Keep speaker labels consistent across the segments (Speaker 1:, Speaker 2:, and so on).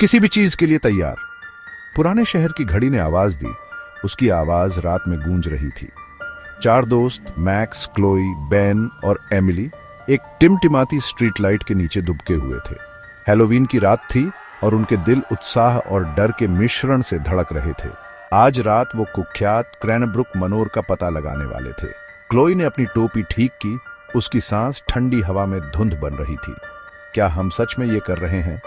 Speaker 1: किसी भी चीज के लिए तैयार। पुराने शहर की घड़ी ने आवाज दी। उसकी आवाज रात में गूंज रही थी। चार दोस्त मैक्स, क्लोई, बेन और एमिली एक टिमटिमाती स्ट्रीट लाइट के नीचे दुबके हुए थे। हैलोवीन की रात थी और उनके दिल उत्साह और डर के मिश्रण से धड़क रहे थे। आज रात वो कुख्यात क्रैनब्रुक मनोर का पता लगाने वाले थे। क्लोई ने अपनी टोपी ठीक की। उसकी सांस ठंडी हवा में धुंध बन रही थी। क्या हम सच में ये कर रहे हैं?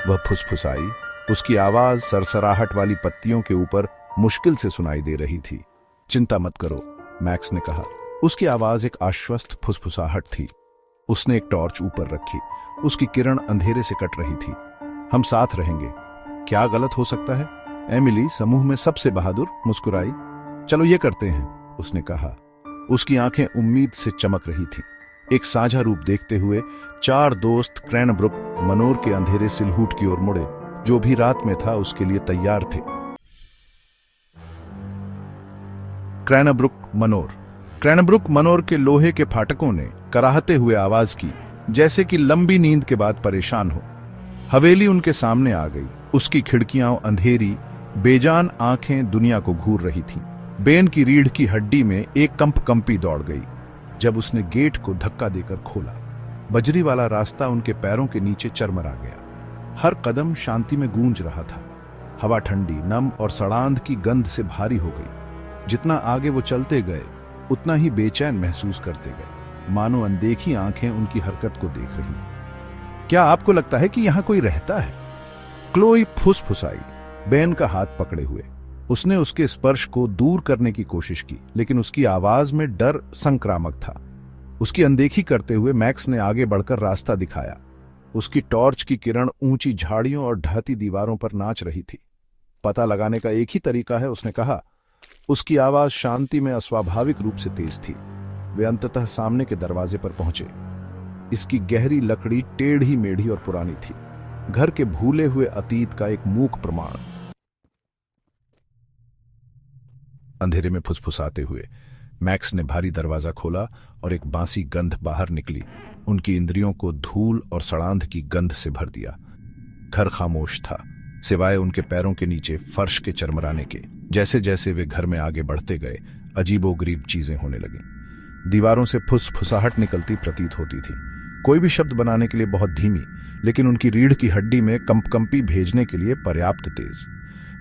Speaker 1: वह फुसफुसाई। उसकी आवाज सरसराहट वाली पत्तियों के ऊपर मुश्किल से सुनाई दे रही थी। चिंता मत करो, मैक्स ने कहा। उसकी आवाज एक आश्वस्त फुसफुसाहट थी। उसने एक टॉर्च ऊपर रखी। उसकी किरण अंधेरे से कट रही थी। हम साथ रहेंगे। क्या गलत हो सकता है? एमिली, समूह में सबसे बहादुर, मुस्कुराई। चलो ये करते हैं, उसने कहा। उसकी आंखें उम्मीद से चमक रही थीं। एक साझा रूप देखते हुए चार दोस्त क्रैनब्रुक मनोर के अंधेरे सिलहूट की ओर मुड़े। जो भी रात में था उसके लिए तैयार थे। क्रैनब्रुक मनोर के लोहे के फाटकों ने कराहते हुए आवाज की, जैसे कि लंबी नींद के बाद परेशान हो। हवेली उनके सामने आ गई। उसकी खिड़कियां अंधेरी, बेजान आंखें दुनिया को घूर रही थीं। बेन की रीढ़ की हड्डी में एक कंपी दौड़ गई जब उसने गेट को धक्का देकर खोला। बजरी वाला रास्ता उनके पैरों के नीचे चरमरा गया। हर कदम शांति में गूंज रहा था। हवा ठंडी, नम और सड़ांध की गंध से भारी हो गई। जितना आगे वो चलते गए उतना ही बेचैन महसूस करते गए, मानो अनदेखी आंखें उनकी हरकत को देख रही। क्या आपको लगता है कि यहां कोई रहता है? क्लोई फुसफुसाई, बेन का हाथ पकड़े हुए। उसने उसके स्पर्श को दूर करने की कोशिश की, लेकिन उसकी आवाज में डर संक्रामक था। उसकी अनदेखी करते हुए मैक्स ने आगे बढ़कर रास्ता दिखाया। उसकी टॉर्च की किरण ऊंची झाड़ियों और ढहती दीवारों पर नाच रही थी। पता लगाने का एक ही तरीका है, उसने कहा। उसकी आवाज शांति में अस्वाभाविक रूप से तेज थी। वे अंततः सामने के दरवाजे पर पहुंचे। इसकी गहरी लकड़ी टेढ़ी मेढ़ी और पुरानी थी, घर के भूले हुए अतीत का एक मूक प्रमाण। अंधेरे में फुसफुसाते हुए मैक्स ने भारी दरवाजा खोला और एक बांसी गंध बाहर निकली। उनकी इंद्रियों को धूल और सड़ांध की गंध से भर दिया। घर खामोश था, सिवाय उनके पैरों के नीचे फर्श के चरमराने के। जैसे जैसे वे घर में आगे बढ़ते गए, अजीबोगरीब चीजें होने लगीं। दीवारों से फुसफुसाहट निकलती प्रतीत होती थी, कोई भी शब्द बनाने के लिए बहुत धीमी, लेकिन उनकी रीढ़ की हड्डी में कंपी भेजने के लिए पर्याप्त तेज।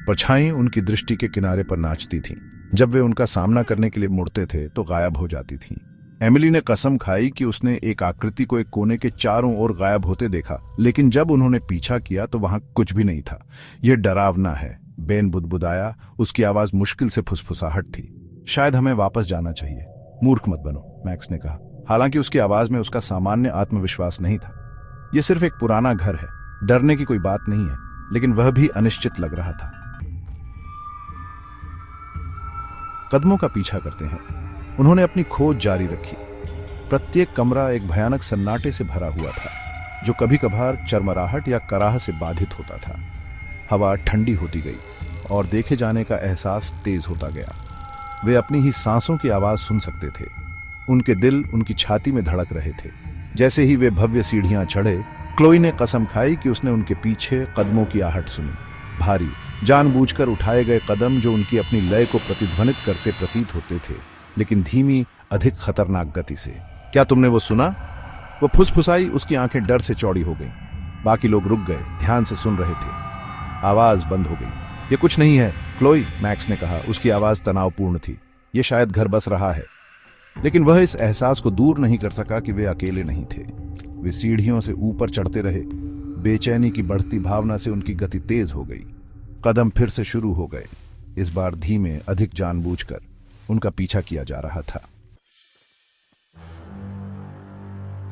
Speaker 1: परछाई उनकी दृष्टि के किनारे पर नाचती थीं। जब वे उनका सामना करने के लिए मुड़ते थे तो गायब हो जाती थीं। एमिली ने कसम खाई कि उसने एक आकृति को एक कोने के चारों ओर गायब होते देखा, लेकिन जब उन्होंने पीछा किया तो वहां कुछ भी नहीं था। यह डरावना है, बेन बुदबुदाया। उसकी आवाज मुश्किल से फुसफुसाहट थी। शायद हमें वापस जाना चाहिए। मूर्ख मत बनो, मैक्स ने कहा। हालांकि उसकी आवाज में उसका सामान्य आत्मविश्वास नहीं था। यह सिर्फ एक पुराना घर है, डरने की कोई बात नहीं है, लेकिन वह भी अनिश्चित लग रहा था। कदमों का पीछा करते हैं। उन्होंने अपनी खोज जारी रखी। प्रत्येक कमरा एक भयानक सन्नाटे से भरा हुआ था, जो कभी कभार चरमराहट या कराह से बाधित होता था। हवा ठंडी होती गई और देखे जाने का एहसास तेज होता गया। वे अपनी ही सांसों की आवाज सुन सकते थे। उनके दिल उनकी छाती में धड़क रहे थे। जैसे ही वे भव्य सीढ़ियां चढ़े, क्लोई ने कसम खाई कि उसने उनके पीछे कदमों की आहट सुनी। भारी, जानबूझकर उठाए गए कदम जो उनकी अपनी लय को प्रतिध्वनित करते प्रतीत होते थे, लेकिन धीमी, अधिक खतरनाक गति से। क्या तुमने वो सुना? वो फुसफुसाई। उसकी आंखें डर से चौड़ी हो गईं। बाकी लोग रुक गए, ध्यान से सुन रहे थे। आवाज बंद हो गई। ये कुछ नहीं है, क्लोई, मैक्स ने कहा। उसकी आवाज तनावपूर्ण थी। ये शायद घर बस रहा है। लेकिन वह इस एहसास को दूर नहीं कर सका कि वे अकेले नहीं थे। वे सीढ़ियों से ऊपर चढ़ते रहे। बेचैनी की बढ़ती भावना से उनकी गति तेज हो गई। कदम फिर से शुरू हो गए, इस बार धीमे, अधिक जानबूझकर। उनका पीछा किया जा रहा था।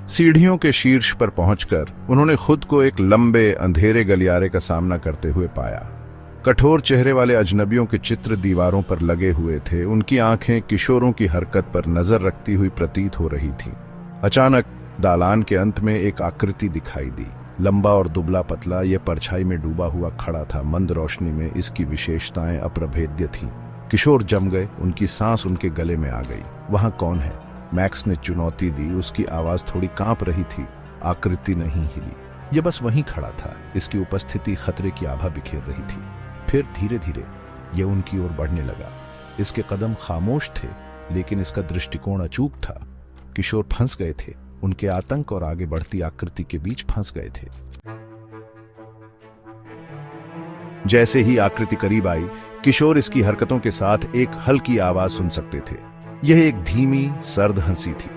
Speaker 1: सीढ़ियों के शीर्ष पर पहुंचकर उन्होंने खुद को एक लंबे, अंधेरे गलियारे का सामना करते हुए पाया। कठोर चेहरे वाले अजनबियों के चित्र दीवारों पर लगे हुए थे। उनकी आंखें किशोरों की हरकत पर नजर रखती हुई प्रतीत हो रही थीं। अचानक दालान के अंत में एक आकृति दिखाई दी। लंबा और दुबला पतला, यह परछाई में डूबा हुआ खड़ा था। मंद रोशनी में इसकी विशेषताएं अप्रभेद्य थीं। किशोर जम गए, उनकी सांस उनके गले में आ गई। वहां कौन है? मैक्स ने चुनौती दी। उसकी आवाज थोड़ी कांप रही थी। आकृति नहीं हिली। यह बस वहीं खड़ा था। इसकी उपस्थिति खतरे की आभा बिखेर रही थी। फिर धीरे धीरे यह उनकी ओर बढ़ने लगा। इसके कदम खामोश थे, लेकिन इसका दृष्टिकोण अचूक था। किशोर फंस गए थे, उनके आतंक और आगे बढ़ती आकृति के बीच फंस गए थे। जैसे ही आकृति करीब आई, किशोर इसकी हरकतों के साथ एक हल्की आवाज सुन सकते थे। यह एक धीमी, सर्द हंसी थी।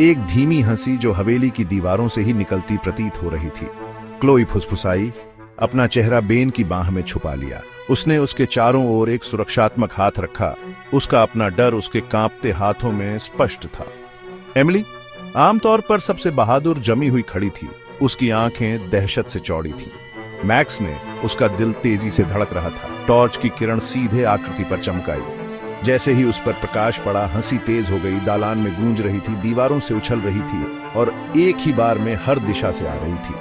Speaker 1: एक धीमी हंसी जो हवेली की दीवारों से ही निकलती प्रतीत हो रही थी। क्लोई फुसफुसाई, अपना चेहरा बेन की बाह में छुपा लिया। उसने उसके चारों ओर एक सुरक्षात्मक हाथ रखा। उसका अपना डर उसके कांपते हाथों में स्पष्ट था। एमिली आमतौर पर सबसे बहादुर जमी हुई खड़ी थी। उसकी आंखें दहशत से चौड़ी थी। मैक्स ने उसका दिल तेजी से धड़क रहा था। टॉर्च की किरण सीधे आकृति पर चमकाई। जैसे ही उस पर प्रकाश पड़ा, हंसी तेज हो गई, दालान में गूंज रही थी, दीवारों से उछल रही थी और एक ही बार में हर दिशा से आ रही थी।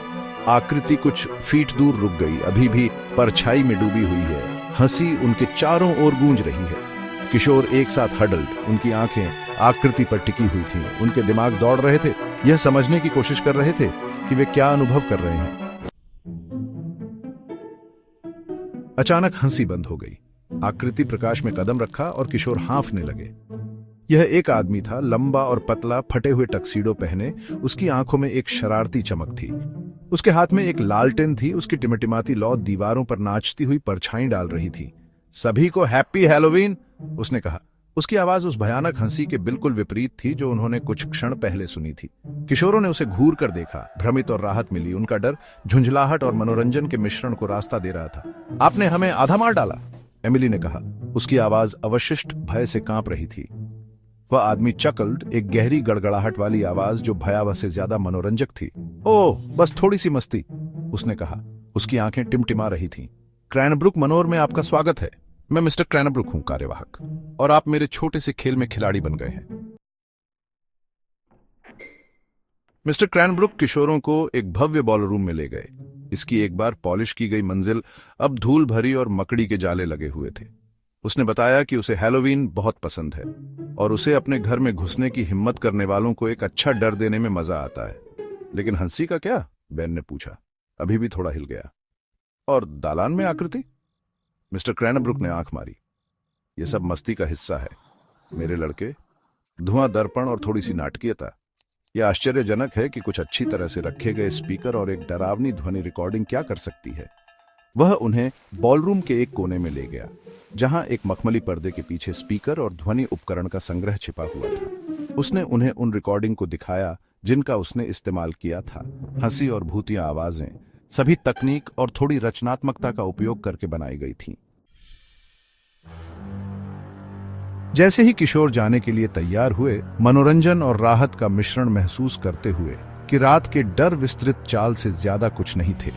Speaker 1: आकृति कुछ फीट दूर रुक गई, अभी भी परछाई में डूबी हुई है। हंसी उनके चारों ओर गूंज रही है। किशोर एक साथ हडल्ड, उनकी आंखें आकृति पर टिकी हुई थीं। उनके दिमाग दौड़ रहे थे, यह समझने की कोशिश कर रहे थे कि वे क्या अनुभव कर रहे हैं। अचानक हंसी बंद हो गई। आकृति प्रकाश में कदम रखा और किशोर हाँफने लगे। यह एक आदमी था, लंबा और पतला, फटे हुए टक्सीडो पहने। उसकी आंखों में एक शरारती चमक थी। उसके हाथ में एक लालटेन थी। उसकी टिमटिमाती लौ दीवारों पर नाचती हुई परछाई डाल रही थी। सभी को हैप्पी हैलोवीन, उसने कहा। उसकी आवाज उस भयानक हंसी के बिल्कुल विपरीत थी जो उन्होंने कुछ क्षण पहले सुनी थी। किशोरों ने उसे घूर कर देखा। भ्रमित और राहत मिली। उनका डर झुंझलाहट और मनोरंजन के मिश्रण को रास्ता दे रहा था। आपने हमें आधा मार डाला, एमिली ने कहा। उसकी आवाज अवशिष्ट भय से कांप रही थी। वह आदमी चकल्ड, एक गहरी गड़गड़ाहट वाली आवाज जो भयावह से ज्यादा मनोरंजक थी। ओह, बस थोड़ी सी मस्ती, उसने कहा। उसकी आंखें टिमटिमा रही थीं। क्रैनब्रुक मनोर में आपका स्वागत है। मैं मिस्टर क्रैनब्रुक हूं, कार्यवाहक, और आप मेरे छोटे से खेल में खिलाड़ी बन गए हैं। मिस्टर क्रैनब्रुक किशोरों को एक भव्य बॉलरूम में ले गए। इसकी एक बार पॉलिश की गई मंजिल अब धूल भरी और मकड़ी के जाले लगे हुए थे। उसने बताया कि उसे हैलोवीन बहुत पसंद है और उसे अपने घर में घुसने की हिम्मत करने वालों को एक अच्छा डर देने में मजा आता है। लेकिन हंसी का क्या? बेन ने पूछा। अभी भी थोड़ा हिल गया। और दालान में आकृति? मिस्टर क्रैनब्रुक ने आंख मारी। यह सब मस्ती का हिस्सा है मेरे लड़के। धुआं, दर्पण और थोड़ी सी नाटकीयता। यह आश्चर्यजनक है कि कुछ अच्छी तरह से रखे गए स्पीकर और एक डरावनी ध्वनि रिकॉर्डिंग क्या कर सकती है। वह उन्हें बॉलरूम के एक कोने में ले गया, जहां एक मखमली पर्दे के पीछे स्पीकर और ध्वनि उपकरण का संग्रह छिपा हुआ था। उसने उन्हें उन रिकॉर्डिंग को दिखाया जिनका उसने इस्तेमाल किया था। हंसी और भूतिया आवाजें सभी तकनीक और थोड़ी रचनात्मकता का उपयोग करके बनाई गई थीं। जैसे ही किशोर जाने के लिए तैयार हुए, मनोरंजन और राहत का मिश्रण महसूस करते हुए कि रात के डर विस्तृत चाल से ज्यादा कुछ नहीं थे,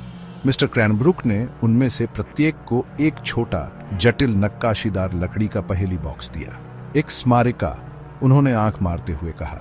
Speaker 1: मिस्टर क्रैनब्रुक ने उनमें से प्रत्येक को एक छोटा, जटिल नक्काशीदार लकड़ी का पहेली बॉक्स दिया। एक स्मारिका, उन्होंने आंख मारते हुए कहा।